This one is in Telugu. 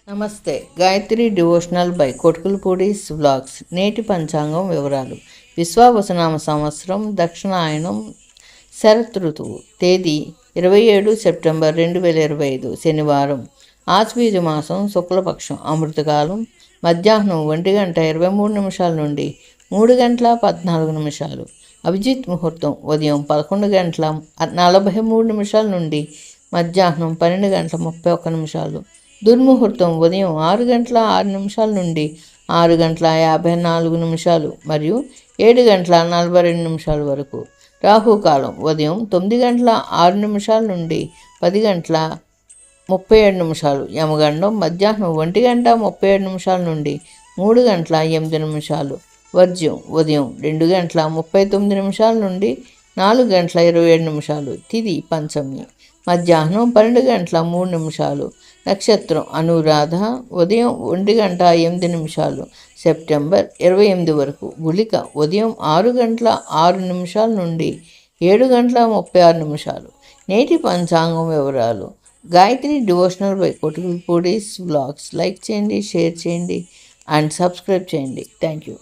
నమస్తే. Gayatri devotional by Kotkulapudi's vlogs. నేటి పంచాంగం వివరాలు. విశ్వావసునామ సంవత్సరం, దక్షిణాయనం, శరత్ ఋతువు. తేదీ 27 సెప్టెంబర్ 2025 శనివారం. ఆశ్వీజ మాసం, శుక్లపక్షం. అమృతకాలం మధ్యాహ్నం 1:23 నుండి 3:14. అభిజిత్ ముహూర్తం ఉదయం 11:43 నుండి మధ్యాహ్నం 12:31. దుర్ముహూర్తం ఉదయం 6:06 నుండి 6:54 మరియు 7:42 వరకు. రాహుకాలం ఉదయం 9:06 నుండి 10:37. యమగండం మధ్యాహ్నం 1:37 నుండి 3:08. వర్జ్యం ఉదయం 2:39 నుండి 4:27. తిథి పంచమి మధ్యాహ్నం 12:03. నక్షత్రం అనురాధ ఉదయం 1:08 సెప్టెంబర్ 28 వరకు. గుళిక ఉదయం 6:06 నుండి 7:36. నేటి పంచాంగం వివరాలు. Gayatri devotional by Kotkulapudi's vlogs. Like చేయండి, షేర్ చేయండి అండ్ సబ్స్క్రైబ్ చేయండి. Thank you.